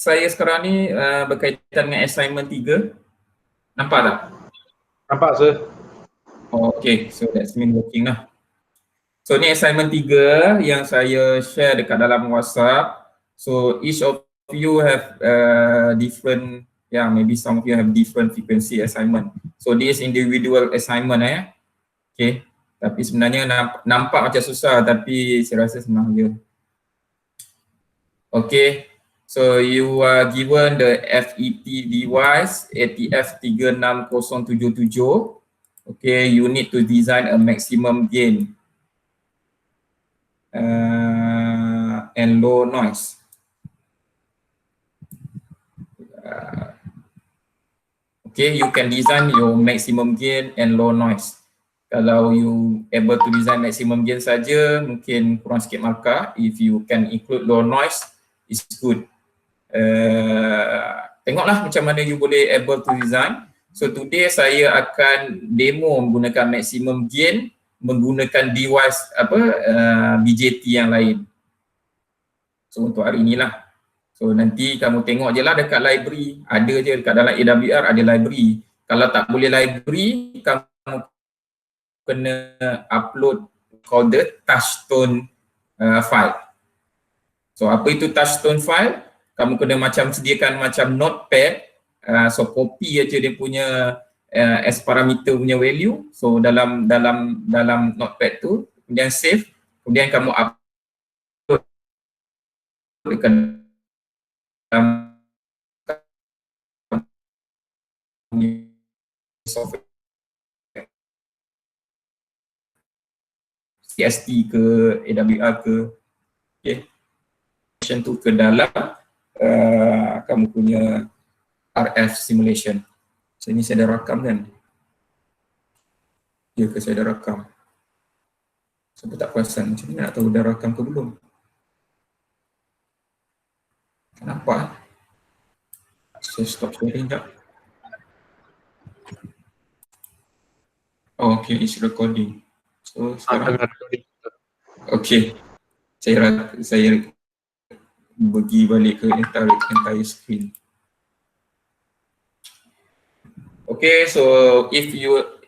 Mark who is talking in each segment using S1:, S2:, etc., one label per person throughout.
S1: saya sekarang ni berkaitan dengan assignment 3. Nampak tak?
S2: Nampak, sir.
S1: Oh, okay, so that's mean working lah. So ni assignment 3 yang saya share dekat dalam WhatsApp. So each of you have different, maybe some of you have different frequency assignment. So this individual assignment okay. Tapi sebenarnya nampak macam susah, tapi saya rasa senang je. Okay, so you are given the FET device ATF36077. Okay, you need to design a maximum gain and low noise. Okay, you can design your maximum gain and low noise. Kalau you able to design maximum gain saja, mungkin kurang sikit markah. If you can include low noise, it's good. Tengoklah macam mana you boleh able to design. So today saya akan demo menggunakan maximum gain menggunakan device BJT yang lain. So untuk hari inilah. So nanti kamu tengok je lah dekat library, ada je dekat dalam AWR ada library. Kalau tak boleh library, kamu kena upload called the touchstone file. So apa itu touchstone file? Kamu kena macam sediakan macam notepad, so copy aja dia punya as parameter punya value. So dalam notepad tu, kemudian save, kemudian kamu upload dekat dalam software CST ke AWR ke, okay, tu ke dalam kamu punya RF simulation. So ini saya dah rakam kan? Ya ke saya dah rakam? Saya tak perasan macam mana nak tahu dah rakam ke belum? Kenapa? Saya stop sharing tak? Oh, okay, it's recording. So sekarang okay. Saya bagi balik ke entire screen. Okay, so if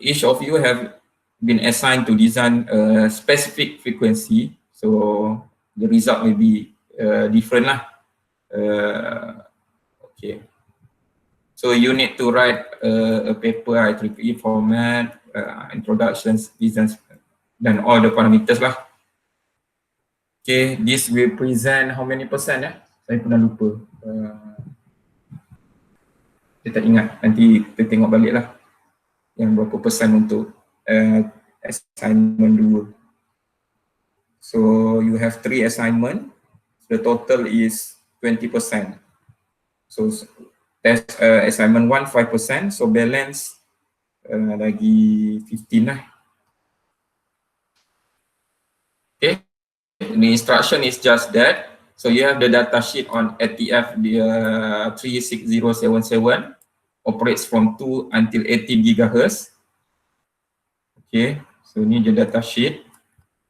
S1: each of you have been assigned to design a specific frequency, so the result will be different lah. Okay. So you need to write a paper IEEE format, introductions, designs, dan all the parameters lah. Okay, this will present how many percent ya? Saya pernah lupa. Saya tak ingat, nanti kita tengok balik lah yang berapa persen untuk assignment 2. So you have 3 assignment, the total is 20%. So test assignment 1 5%, so balance lagi 15 lah. Okay, the instruction is just that. So you have the data sheet on ATF 36077, operates from 2 until 18 GHz. Okay, so ini je data sheet.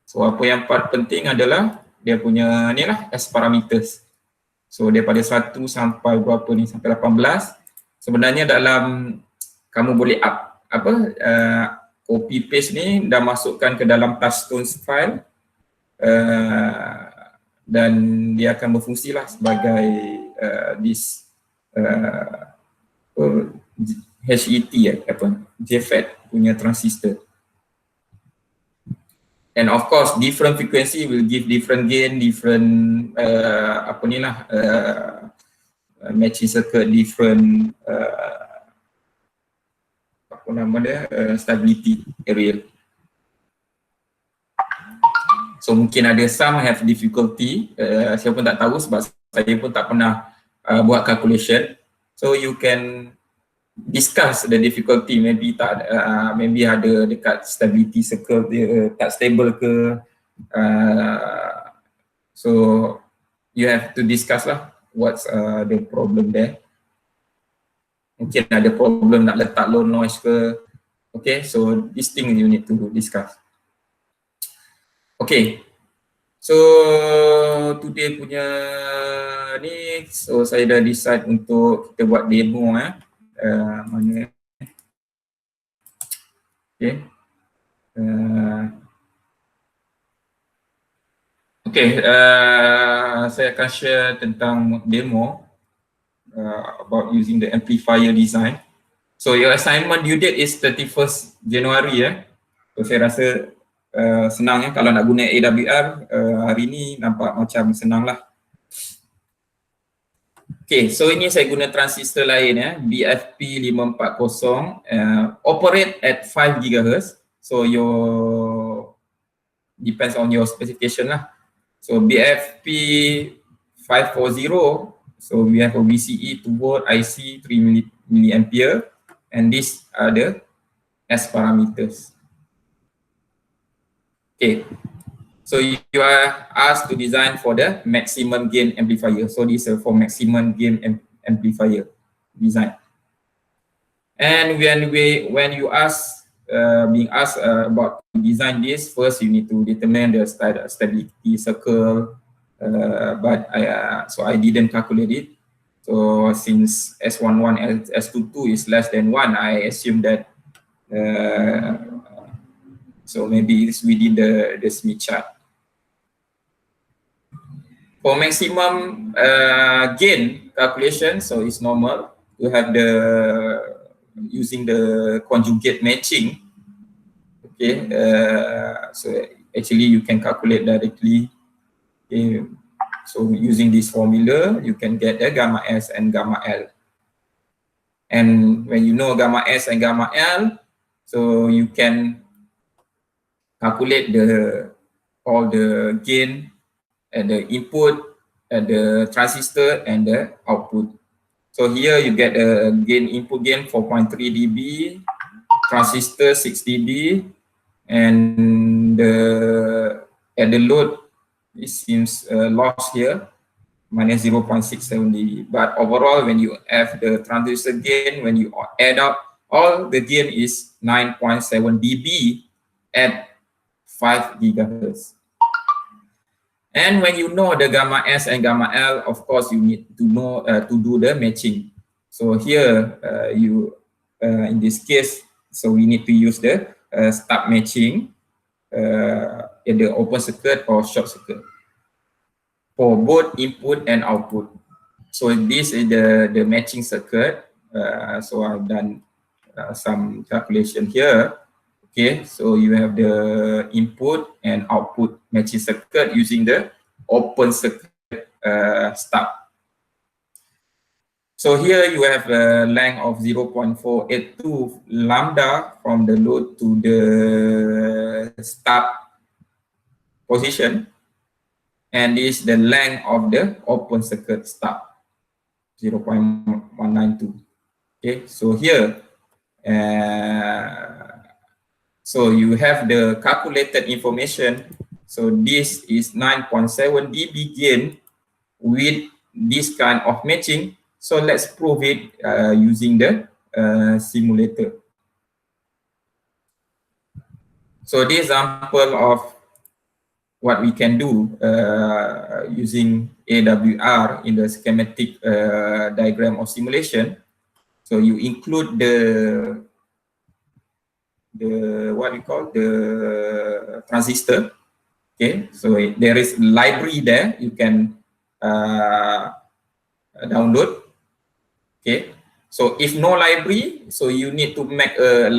S1: So apa yang part penting adalah dia punya ni lah S parameters. So daripada 1 sampai berapa ni, sampai 18. Sebenarnya dalam kamu boleh copy paste ni dah masukkan ke dalam touchstone file. Dan dia akan berfungsi lah sebagai HET JFET punya transistor. And of course different frequency will give different gain, different matching circuit, different stability area. So mungkin ada some have difficulty, saya pun tak tahu sebab saya pun tak pernah buat calculation. So you can discuss the difficulty, maybe ada dekat stability circle dia tak stable ke. So you have to discuss lah what's the problem there. Mungkin ada problem nak letak low noise ke. Okay, so this thing you need to discuss. Okay, So today punya ni, so saya dah decide untuk kita buat demo mana okay. Saya akan share tentang demo about using the amplifier design. So your assignment due date is 31st January So saya rasa senang kalau nak guna AWR hari ni nampak macam senang lah. Okay, so ini saya guna transistor lain BFP 540 operate at 5 GHz. So depends on your specification lah. So BFP 540, so we have a VCE 2 volt IC 3 milliampere, and these are the S parameters. Okay, so you are asked to design for the maximum gain amplifier. So this is for maximum gain amplifier design. And when you being asked about to design this, first you need to determine the stability circle. But I didn't calculate it. So since S11 and S22 is less than 1, I assume that so maybe it's within the Smith chart. For maximum gain calculation, so it's normal to have using the conjugate matching. Okay, so actually you can calculate directly. Okay. So using this formula, you can get the gamma S and gamma L. And when you know gamma S and gamma L, so you can calculate all the gain at the input, at the transistor, and the output. So here you get a input gain 4.3 dB, transistor 6 dB, and at the load it seems loss here minus 0.67 dB. But overall, when you have the transistor gain, when you add up, all the gain is 9.7 dB at 5 GHz. And when you know the gamma S and gamma L, of course, you need to know to do the matching. So here, in this case, so we need to use the stub matching, either open circuit or short circuit for both input and output. So this is the matching circuit. So I've done some calculation here. Okay, so you have the input and output matching circuit using the open circuit stub. So here you have a length of 0.482 lambda from the load to the stub position, and this is the length of the open circuit stub, 0.192. Okay, so here so you have the calculated information. So this is 9.7 dB gain with this kind of matching. So let's prove it using the simulator. So this example of what we can do using AWR in the schematic diagram of simulation. So you include the what we call the transistor. Okay, so there is library there you can download. Okay, so if no library, so you need to make a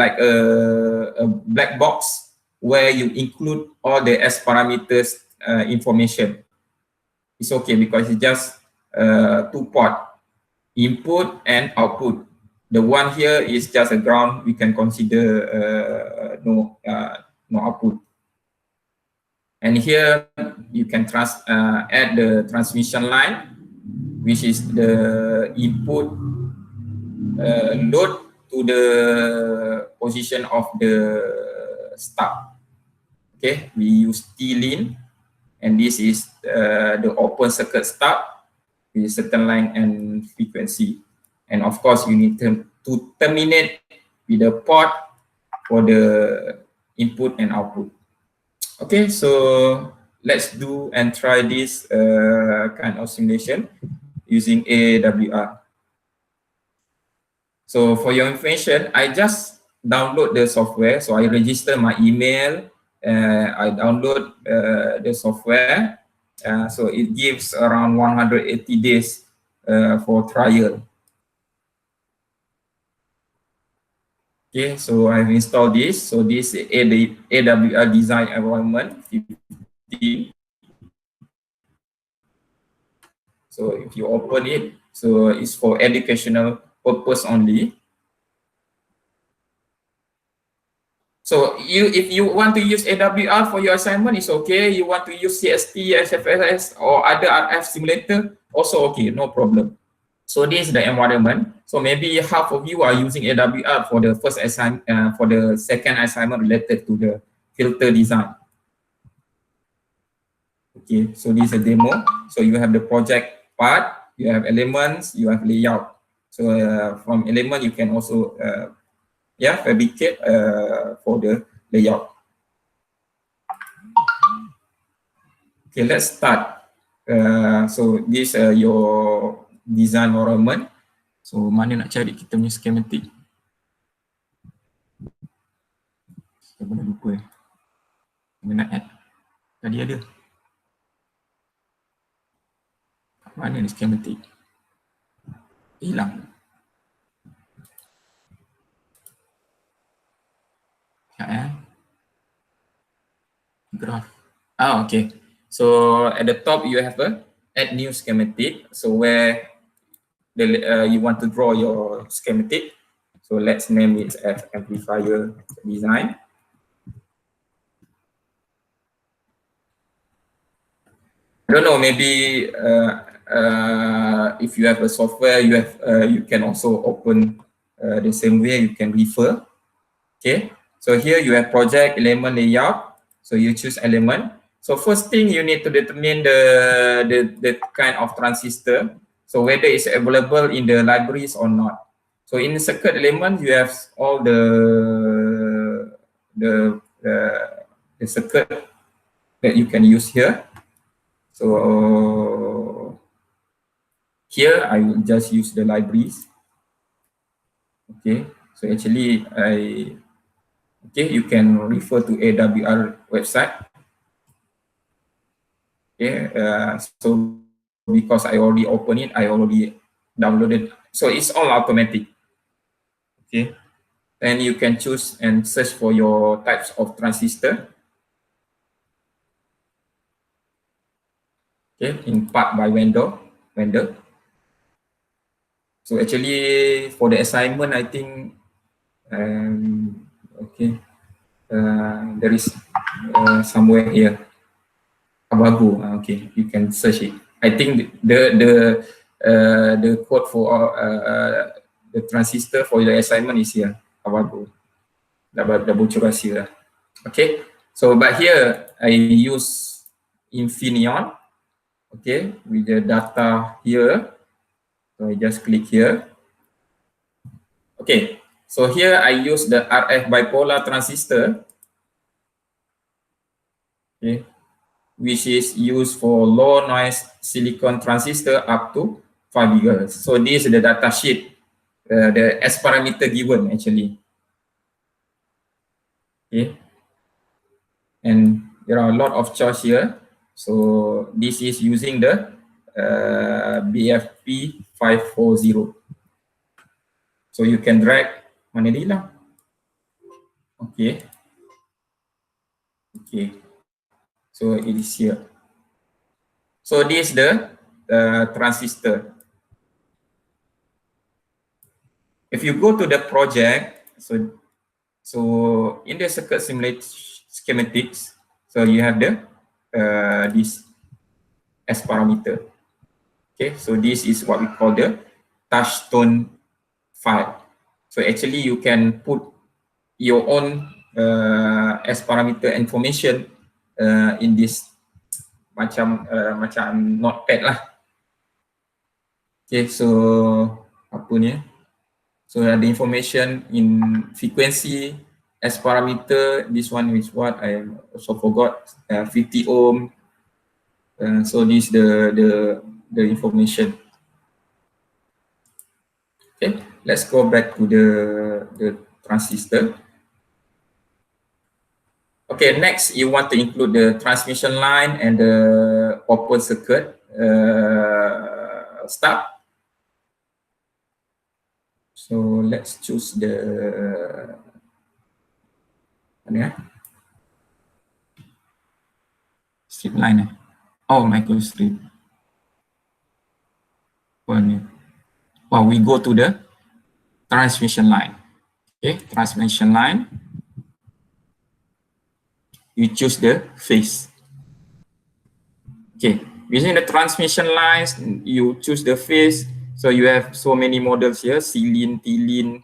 S1: black box where you include all the S parameters information. It's okay because it's just 2-port input and output. The one here is just a ground. We can consider no output. And here you can add the transmission line, which is the input load to the position of the stub. Okay, we use T-lin, and this is the open circuit stub with certain line and frequency. And of course, you need to terminate with the port for the input and output. Okay, so let's do and try this kind of simulation using AWR. So for your information, I just download the software. So I register my email, I download the software. So it gives around 180 days for trial. Okay, so I've installed this. So this is AWR design environment 15. So if you open it, so it's for educational purpose only. So if you want to use AWR for your assignment, it's okay. You want to use CST, SFSS, or other RF simulator, also okay, no problem. So this is the environment. So maybe half of you are using AWR for the first assignment, for the second assignment related to the filter design. Okay, so this is a demo. So you have the project part, you have elements, you have layout. So from element, you can also fabricate for the layout. Okay, let's start. So this your design environment. So mana nak cari kita punya schematic? Kita boleh lupa. Mana nak add? Tadi ada. Mana ni schematic? Hilang. Graph. Okay. So at the top you have a add new schematic. So where you want to draw your schematic. So let's name it as amplifier design. I don't know, maybe if you have a software, you can also open the same way, you can refer. Okay, so here you have project, element, layout. So you choose element. So first thing you need to determine the kind of transistor. So whether it's available in the libraries or not. So in the circuit element, you have all the circuit that you can use here. So here I will just use the libraries. Okay, so actually you can refer to AWR website. Okay, so because I already opened it, I already downloaded. So it's all automatic. Okay, then you can choose and search for your types of transistor. Okay, in part by vendor. So actually for the assignment, I think okay, there is somewhere here. Abago. Okay, you can search it. I think the code for the transistor for your assignment is here. Abago. Double curasi lah. Okay, so but here I use Infineon. Okay, with the data here. So I just click here. Okay, so here I use the RF bipolar transistor. Okay, which is used for low noise silicon transistor up to 5 GHz. So this is the data sheet, the S parameter given actually. Okay, and there are a lot of choice here. So this is using the BFP 540. So you can drag mana ni lah. Okay. Okay. So it is here. So this is the transistor. If you go to the project, so in the circuit schematics, so you have the this S parameter. Okay, so this is what we call the touchstone file. So actually you can put your own S parameter information in this macam notepad lah. Okay, so apa ni? So the information in frequency, S parameter. This one is what I also forgot. 50 ohm, So this is the information. Okay, let's go back to the transistor. Okay, next you want to include the transmission line and the open circuit stub. So let's choose the strip line. Oh, microstrip. Well, we go to the transmission line. Okay, transmission line. You choose the phase. Okay, using the transmission lines, you choose the phase. So you have so many models here: C-Lin, T-Lin,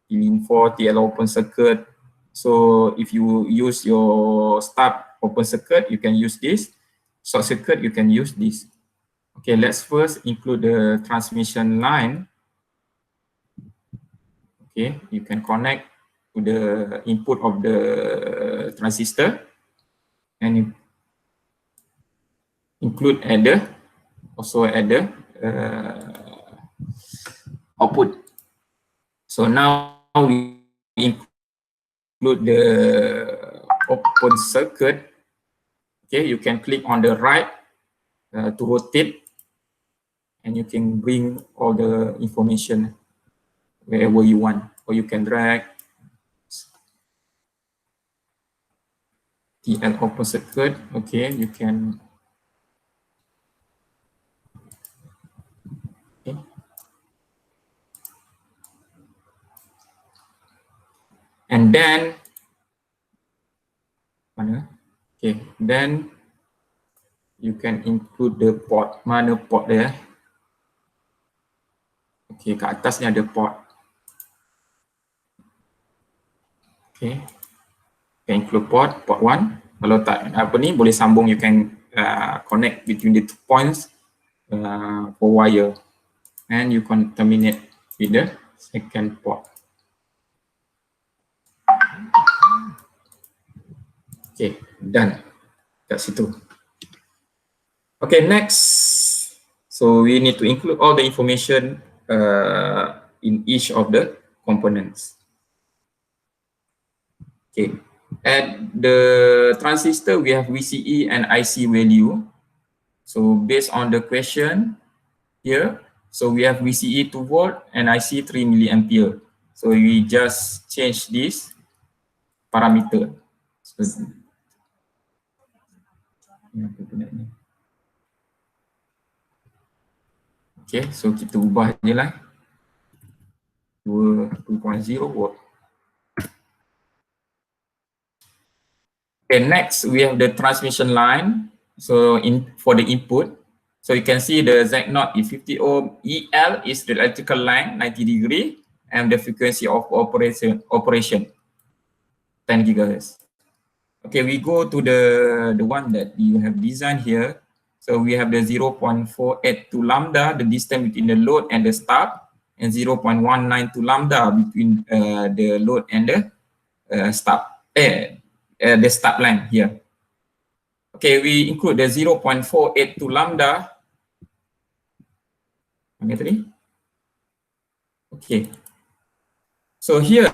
S1: T-Lin 4, TL open circuit. So if you use your stub open circuit, you can use this. Short circuit, you can use this. Okay, let's first include the transmission line. Okay, you can connect to the input of the transistor and you include adder, also adder output. So now we include the open circuit. Okay, you can click on the right to rotate, and you can bring all the information wherever you want, or you can drag TL open circuit. Okay, you can. Okay. And then, okay, then you can include the port. Mana port there? Okay, kat atas ni ada port. Okay, can include port 1. Kalau tak apa ni boleh sambung, you can connect between the 2 points for wire, and you can terminate with the second port. Okay, done kat situ. Okay, next, so we need to include all the information in each of the components. Okay, at the transistor we have VCE and IC value. So based on the question here, so we have VCE 2 volt and IC 3 milliampere. So we just change this parameter. So, okay, so kita ubah je lah 2.0 volt. Okay, next we have the transmission line. So for the input, so you can see the Z0 is 50 ohm, EL is the electrical line 90 degree, and the frequency of operation 10 gigahertz. Okay, we go to the one that you have designed here. So we have the 0.482 lambda, the distance between the load and the stub, and 0.192 lambda between the load and the stub, the stub line here. Okay, we include the 0.482 lambda. Okay, so here,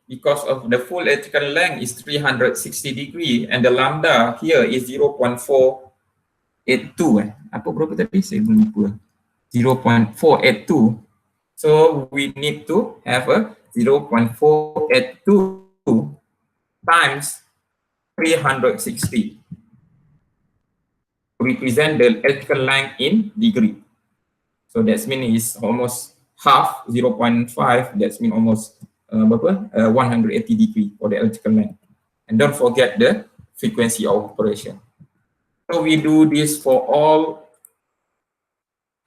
S1: because of the full electrical length is 360 degree and the lambda here is 0.482. Apa berapa tadi? Saya lupa. 0.482. So we need to have a 0.482 times 360 to represent the electrical length in degree. So that means it's almost half, 0.5, that means almost 180 degree for the electrical length. And don't forget the frequency of operation. So we do this for all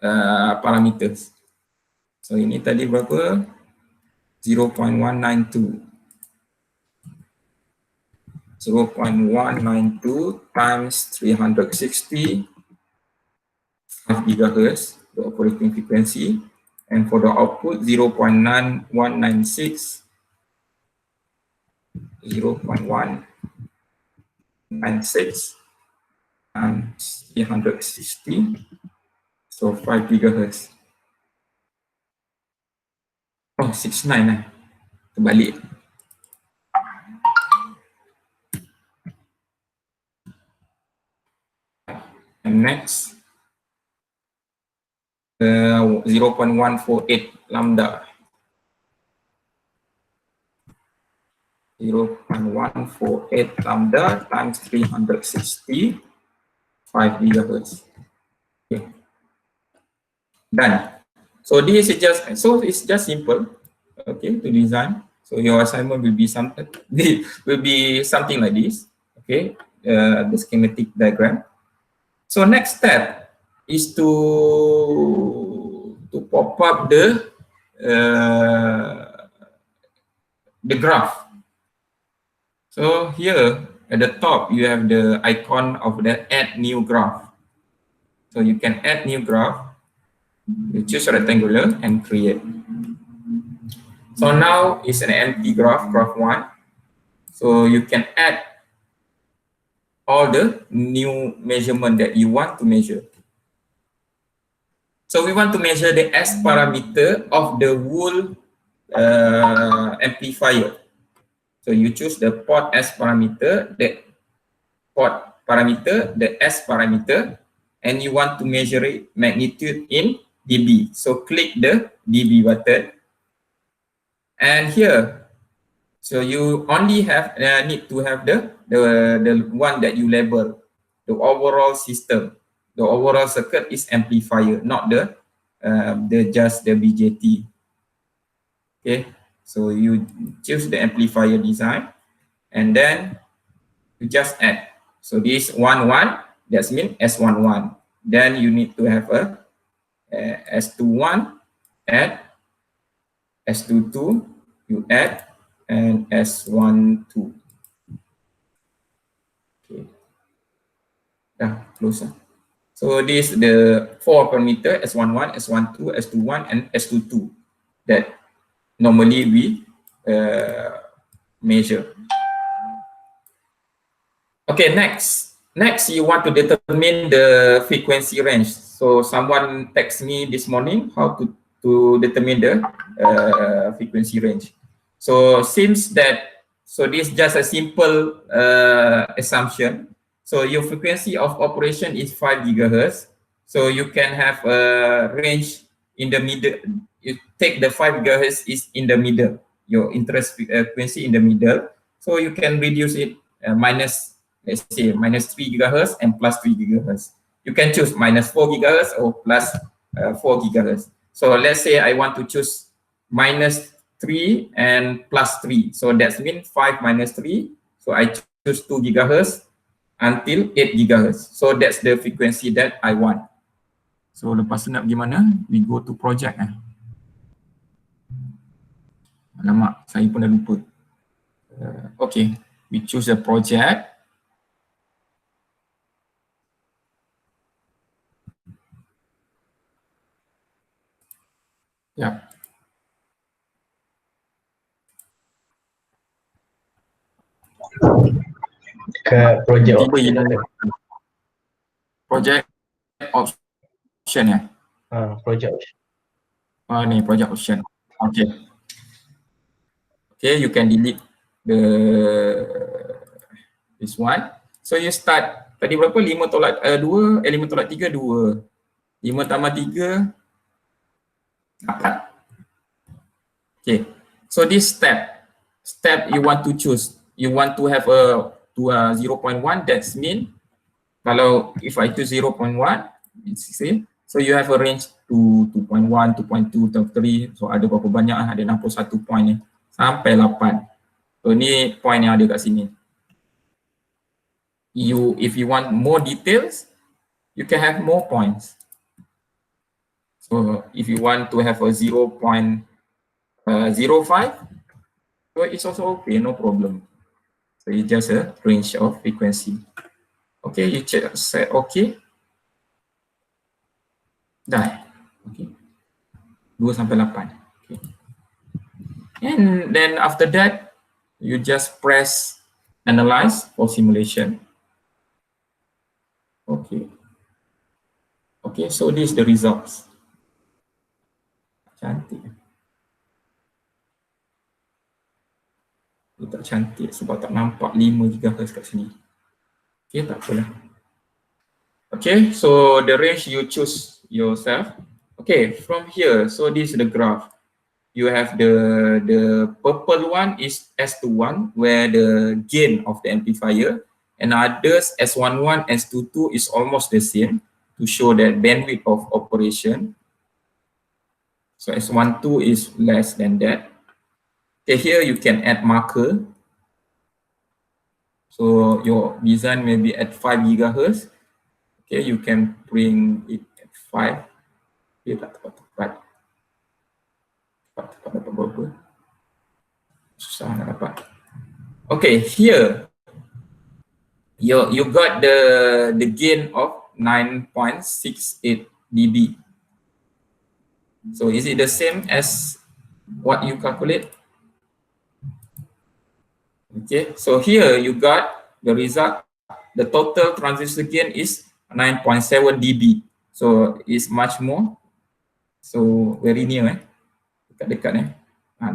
S1: parameters. So ini tadi berapa? 0.192. 0.192 times 360 5 gigahertz, the operating frequency, and for the output 0.9196 0.196 times 360, so 5 gigahertz. Oh, 69 lah. Terbalik. And next, 0.148 lambda. 0.148 lambda times 360, 5 gigahertz. Okay. Done. So this is just, so it's just simple, okay, to design. So your assignment will be something, like this, okay, the schematic diagram. So next step is to pop up the graph. So here at the top, you have the icon of the add new graph. So you can add new graph. You choose rectangular and create. So now it's an empty graph, graph 1. So you can add all the new measurement that you want to measure. So we want to measure the S parameter of the whole amplifier. So you choose the port S parameter, the port parameter, the S parameter, and you want to measure it magnitude in dB. So click the dB button. And here, so you only have need to have the one that you label, the overall system. The overall circuit is amplifier, not the just the BJT. Okay, so you choose the amplifier design, and then you just add. So this 1 1, that means S11. Then you need to have a S21, add S22, you add, and S12. Okay, closer. So this is the 4 parameter, S11, S12, S21, and S22 that normally we measure. Okay, next you want to determine the frequency range. So someone text me this morning how to determine the frequency range. So seems that, so this is just a simple assumption. So your frequency of operation is 5 gigahertz. So you can have a range in the middle. You take the 5 gigahertz is in the middle, your interest frequency in the middle. So you can reduce it minus, let's say, minus 3 gigahertz and plus 3 gigahertz. You can choose minus 4 gigahertz or plus 4 gigahertz. So let's say I want to choose minus 3 and plus 3. So that means 5 minus 3. So I choose 2 gigahertz until 8 gigahertz. So that's the frequency that I want. So lepas tu nak pergi mana? We go to project. Alamak, saya pun dah lupa. Okay, we choose a project. Yeah.
S2: Ke project
S1: option ya.
S2: Project option.
S1: Oh ni project option. Okay. Okay, you can delete this one. So you start tadi berapa? 5 tolak 2, 5 tolak 3 2. 5 tambah 3 4. Okay. So this step you want to choose. You want to have a 0.1, that's mean kalau if I choose 0.1, so you have a range to 2.1, 2.2, 3. So ada berapa banyak? Ada 61 point ni sampai 8. So ni point yang ada kat sini. If you want more details, you can have more points. So if you want to have a 0.05, so it's also okay, no problem. So it's just a range of frequency. Okay, you check, set okay. Dah. Okay. 2 sampai 8. Okay. And then after that, you just press analyze for simulation. Okay. Okay, so this is the results. Cantik. Dia tak cantik sebab tak nampak 5 GHz kat sini. Okay, tak apalah. Okay, so the range you choose yourself. Okay, from here, so this is the graph. You have the purple one is S21 where the gain of the amplifier, and others S11, S22 is almost the same to show that bandwidth of operation. So S12 is less than that. Okay, here you can add marker. So your design may be at 5 GHz. Okay, you can bring it at 5. Okay, tak tepat-tepat. Tepat-tepat dapat berapa? Susah nak dapat. Okay, here you got the gain of 9.68 dB. So is it the same as what you calculate? Okay, so here you got the result. The total transistor gain is 9.7 dB. So it's much more. So very near, dekat-dekat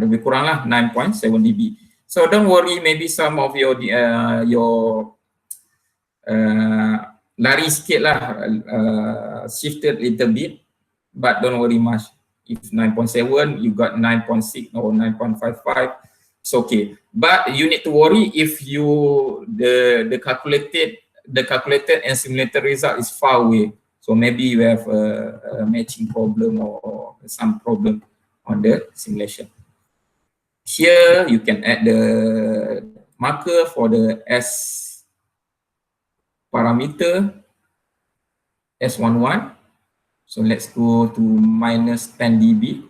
S1: lebih kurang lah 9.7 dB. So don't worry, maybe some of your lari sikit lah, shifted little bit, but don't worry much. If 9.7, you got 9.6 or 9.55, it's okay. But you need to worry if the calculated and simulated result is far away. So maybe you have a matching problem or some problem on the simulation. Here you can add the marker for the S parameter S11. So let's go to minus 10 dB.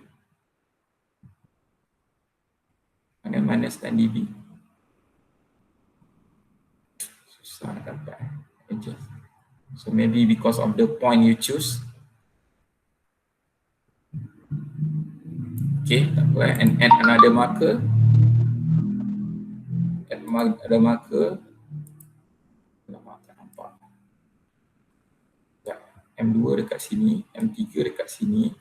S1: And then minus 10 dB. Susah nak dapat. Adjust. So maybe because of the point you choose. Okay, tak apa, and add another marker. Add another marker. Tak nampak. Ya, M2 dekat sini, M3 dekat sini.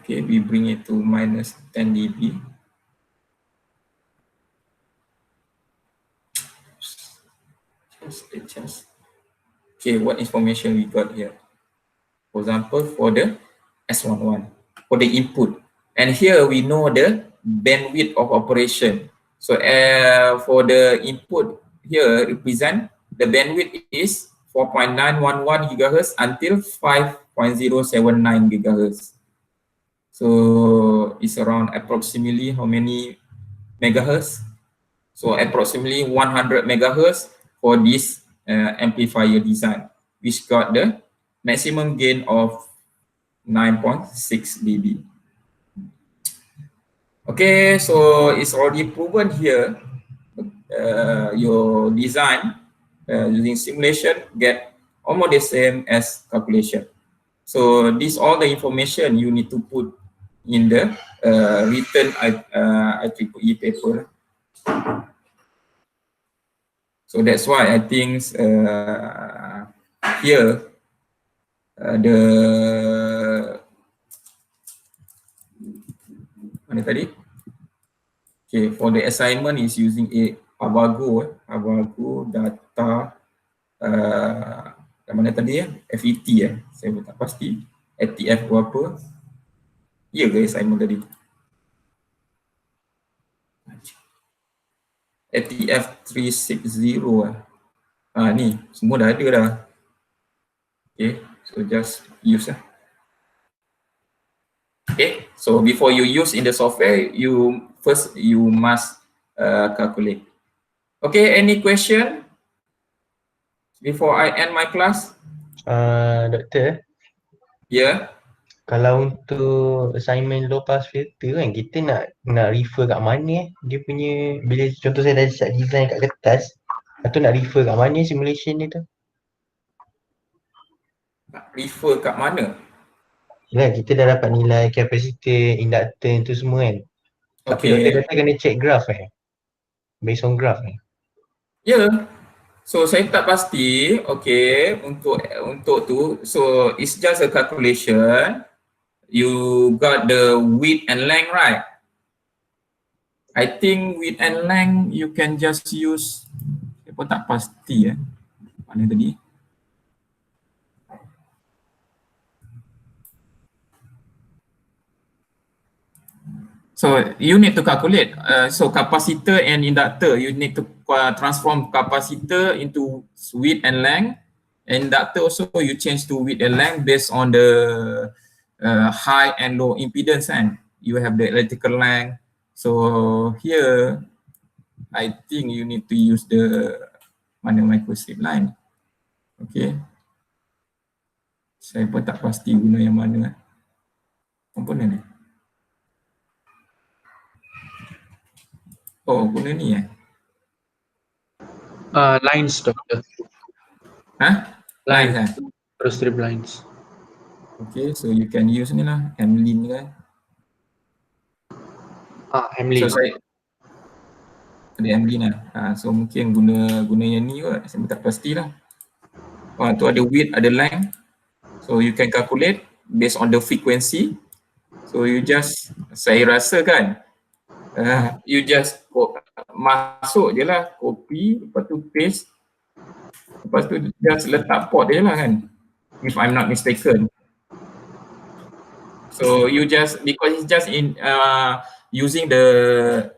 S1: Okay, we bring it to minus 10 dB. Just. Okay, what information we got here? For example, for the S11, for the input. And here we know the bandwidth of operation. So for the input here represent the bandwidth is 4.911 GHz until 5.079 GHz. So it's around approximately how many megahertz? So approximately 100 megahertz for this amplifier design, which got the maximum gain of 9.6 dB. Okay, so it's already proven here. Your design using simulation get almost the same as calculation. So this all the information you need to put in the written IEEE paper. So that's why I think here mana tadi? Okay, for the assignment is using Avago data mana tadi FET saya tak pasti ATF berapa. Ya ke assignment tadi? ATF 360 ni semua dah ada dah. Okay, so just use Okay, so before you use in the software, you must calculate. Okay, any question before I end my class?
S2: Doktor,
S1: Yeah.
S2: kalau untuk assignment low pass filter kan, kita nak refer kat mana dia punya, bila contoh saya dah set design kat kertas, atau nak refer kat mana simulation dia tu?
S1: Refer kat mana?
S2: Yalah, kita dah dapat nilai capacitor, inductor tu semua kan. Tapi doktor kata kena check graph based on graph
S1: Yeah. So saya tak pasti, okay, untuk tu, so it's just a calculation. You got the width and length, right? I think width and length you can just use, saya pun tak pasti mana tadi. So you need to calculate. So capacitor and inductor, you need to transform capacitor into width and length. Inductor also you change to width and length based on the high and low impedance, and you have the electrical length. So here, I think you need to use the microstrip line. Okay. Saya pun tak pasti guna yang mana komponen ni. Oh, guna ni
S3: Lines, Doctor.
S1: Lines
S3: Microstrip lines.
S1: Okay, so you can use ni lah, Hamlin kan.
S3: Hamlin.
S1: So saya ada Hamlin lah. So mungkin guna yang ni kot, saya tak pastilah. Tu ada width, ada length. So you can calculate based on the frequency. So you just, saya rasa kan, you just masuk je lah, copy, lepas tu paste, lepas tu just letak port je lah kan, if I'm not mistaken. So you just, because it's just in using the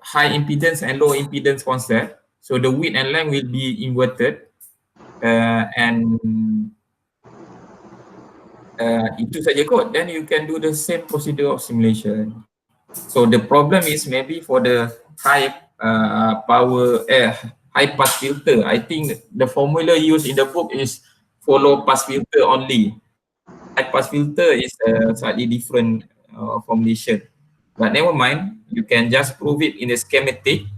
S1: high impedance and low impedance concept, so the width and length will be inverted, and itu saja kot. Then you can do the same procedure of simulation. So the problem is maybe for the high power high pass filter, I think the formula used in the book is for low pass filter only. High pass filter is a slightly different formulation, but never mind, you can just prove it in the schematic.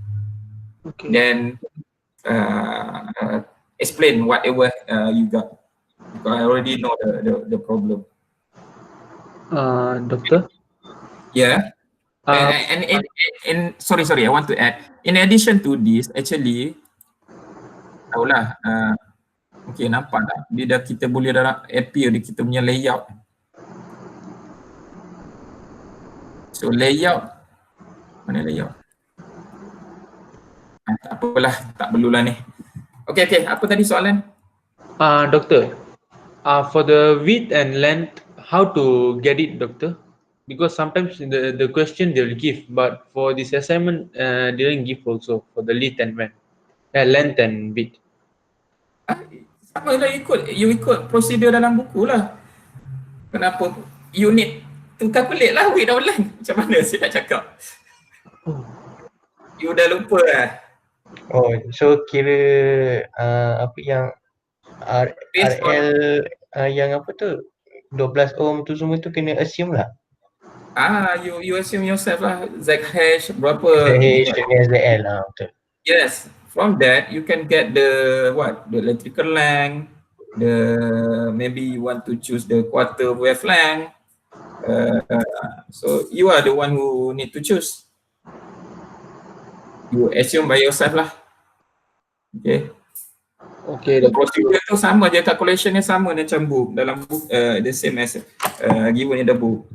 S1: Okay. Then explain whatever you got, because I already know the problem.
S3: Doctor?
S1: Yeah. And sorry, I want to add. In addition to this, actually, tahulah, okay, nampak tak? Dia dah, kita boleh dah appear di kita punya layout. So layout, mana layout? Tak apalah, tak perlulah ni. Okay, apa tadi soalan?
S3: Doctor, for the width and length, how to get it, Doctor? Because sometimes the question they'll give, but for this assignment, they didn't give also for the length and width.
S1: Sama lah, you ikut prosedur dalam buku lah. Kenapa? You need to calculate lah width and length. Macam mana saya nak cakap? You dah lupa lah.
S2: Oh, so kira apa yang RL yang apa tu 12 ohm tu semua tu kena assume lah.
S1: You assume yourself lah, ZH berapa?
S2: ZH dengan ZL lah, betul.
S1: Yes, from that you can get the electrical length, maybe you want to choose the quarter wavelength. So you are the one who need to choose. You assume by yourself lah. Okay. The procedure tu sama je, calculationnya sama macam book, dalam book the same as given in the book.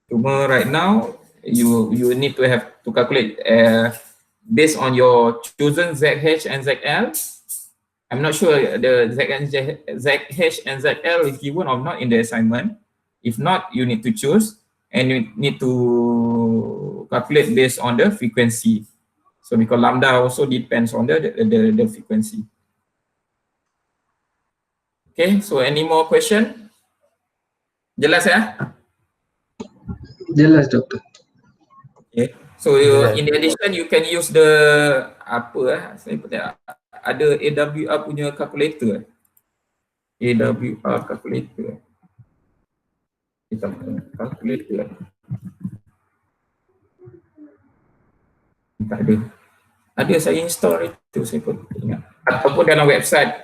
S1: Cuma right now you need to have to calculate based on your chosen ZH and ZL. I'm not sure the ZH and ZL is given or not in the assignment. If not, you need to choose and you need to calculate based on the frequency. So because lambda also depends on the frequency. Okay, so any more question? Jelas ya?
S3: Jelas, Doctor.
S1: Okay, so in addition you can use the saya ada AWR punya calculator. AWR calculator. Calculator. Tak ada. Ada saya install itu, saya pun ingat. Ataupun dalam website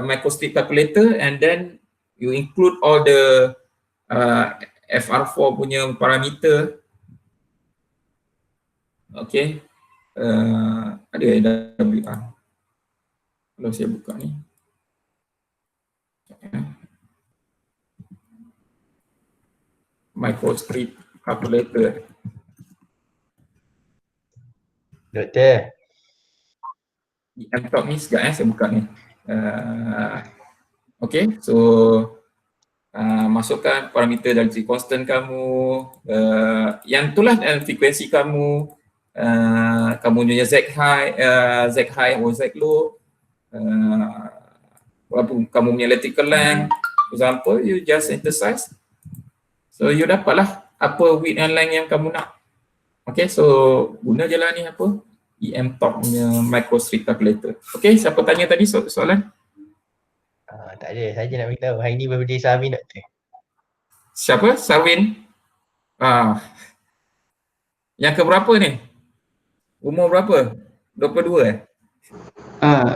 S1: microstrip calculator, and then you include all the FR4 punya parameter. Okay. ada AWR. Kalau saya buka ni. Microstrip calculator.
S2: Doktor,
S1: Mtop ni sekejap saya buka ni. Okay, so masukkan parameter dari constant kamu, yang itulah frekuensi kamu, kamu punya Z high or Z low, kamu punya electrical length, for example, you just synthesize. So you dapatlah apa width and length yang kamu nak. Okay, so guna je lah ni apa? EMTop punya microstrip calculator. Okay, siapa tanya tadi soalan?
S2: tak ada. Saya nak beritahu. Hari ni birthday Sarwin, Doktor.
S1: Siapa? Sarwin? Yang keberapa ni? Umur berapa? 22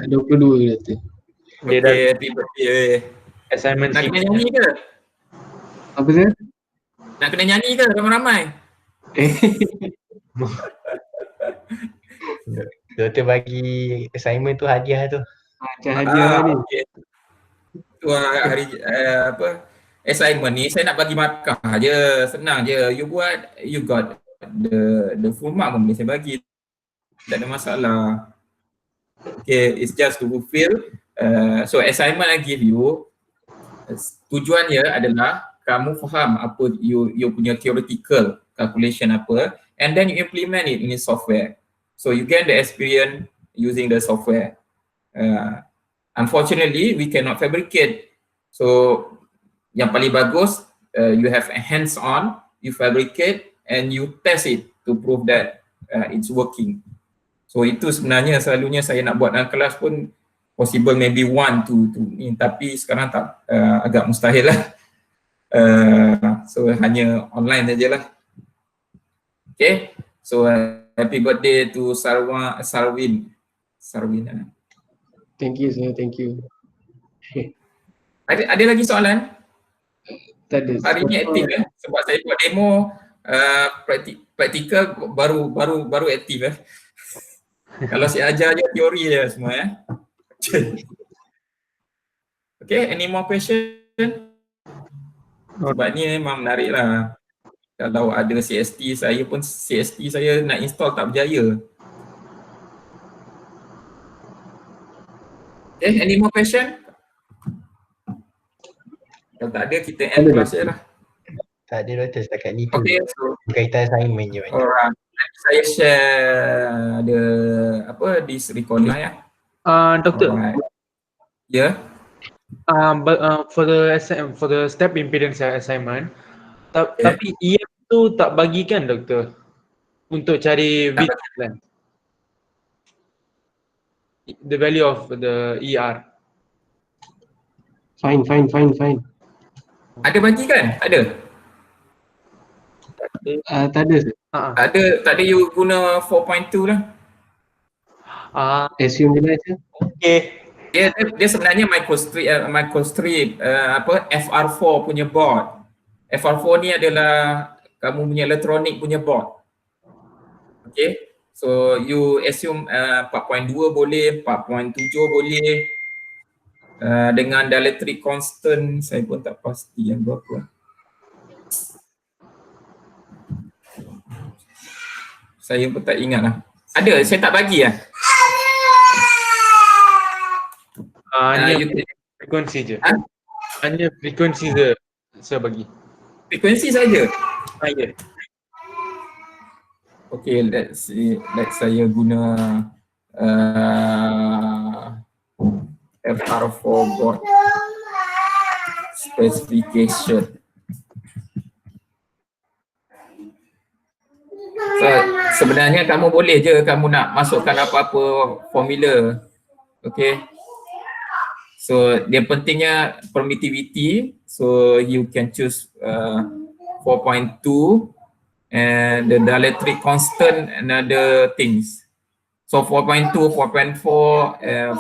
S4: 22 Doktor.
S3: Dia dah
S1: Okay, happy birthday.
S3: assignment
S1: Nak kena
S3: sheet.
S1: nyanyi ke?
S4: Apa tu?
S1: Nak kena nyanyi ke ramai-ramai?
S2: Doktor bagi assignment tu hadiah tu.
S4: Macam hadiah ni.
S1: Okay. Tu hari apa? Assignment ni saya nak bagi markah je, senang je. You buat, you got the full mark pun boleh saya bagi. Tak ada masalah. Okay, it's just to fulfill. So assignment I give you, tujuannya adalah kamu faham apa you punya theoretical calculation apa, and then you implement it in the software. So you get the experience using the software. Unfortunately, we cannot fabricate. So yang paling bagus, you have a hands-on, you fabricate and you test it to prove that it's working. So itu sebenarnya selalunya saya nak buat dalam kelas pun possible maybe 1 to tapi sekarang tak, agak mustahil lah. So hanya online saja lah. Okay, so happy birthday to Sarwin.
S4: Thank you sir, thank you.
S1: Ada lagi soalan?
S4: Tak ada.
S1: Hari ni aktif sebab saya buat demo, praktikal baru aktif Kalau saya ajar je teori je semua Okay, any more question? Sebab ni memang menarik lah. Kalau ada CST, saya pun CST saya nak install tak berjaya. Okay, any more question? Kalau tak ada, kita end kelas je lah.
S2: Tak ada, Doktor, setakat ni tu.
S1: Okay, so
S2: Berkaitan assignment je.
S1: alright. Saya share this recording lah ya.
S3: Doctor,
S1: Alright. Yeah.
S3: for the step impedance assignment, tapi EM tu tak bagikan doktor untuk cari width length. The value of the ER.
S4: Fine.
S1: Ada bagi kan? Ada.
S4: Tak ada sir.
S1: Tak ada you guna 4.2 lah.
S4: Assume je lah sir.
S3: Okay.
S1: Dia sebenarnya microstrip FR4 punya board. FR4 ni adalah kamu punya elektronik punya board. Okay. So you assume 4.2 boleh, 4.7 boleh. Dengan dielectric constant saya pun tak pasti yang berapa. Saya pun tak ingat lah. Ada, saya tak bagi lah.
S3: Hanya frekuensi je. Hanya frekuensi je saya bagi.
S1: Frekuensi saja.
S3: Ya.
S1: Okay, let's saya guna FR4 board specification. So, sebenarnya kamu boleh je kamu nak masukkan apa-apa formula. Okay. So dia pentingnya permittivity. So you can choose 4.2 and the dielectric constant and other things. So 4.2, 4.4,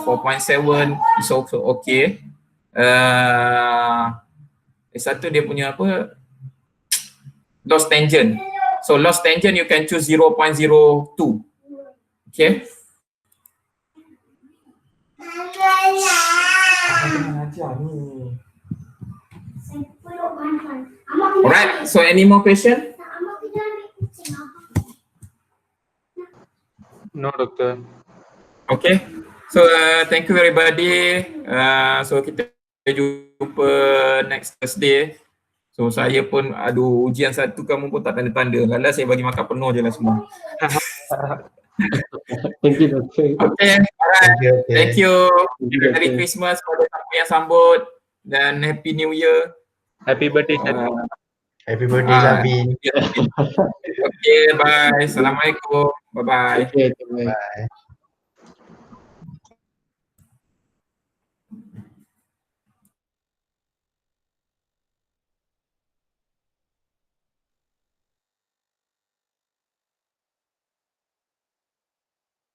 S1: 4.7 is also okay. Satu dia punya apa? Loss tangent. So loss tangent you can choose 0.02. Okay. Alright, so any more question?
S3: No, doctor.
S1: Okay. So thank you everybody. So kita jumpa next Thursday. So saya pun ujian satu kamu pun tak tanda-tanda. Lala saya bagi makan penuh je lah semua.
S4: Thank you, Doctor.
S1: Okay. Alright.
S2: Okay.
S1: Thank you.
S4: Thank you,
S1: Merry
S4: Doctor.
S1: Christmas kepada siapa yang sambut dan Happy New Year.
S3: Happy birthday, Syed.
S2: Happy birthday, Zabin.
S1: Okay, bye. Assalamualaikum. Bye-bye.
S4: Okay, bye.
S2: Bye.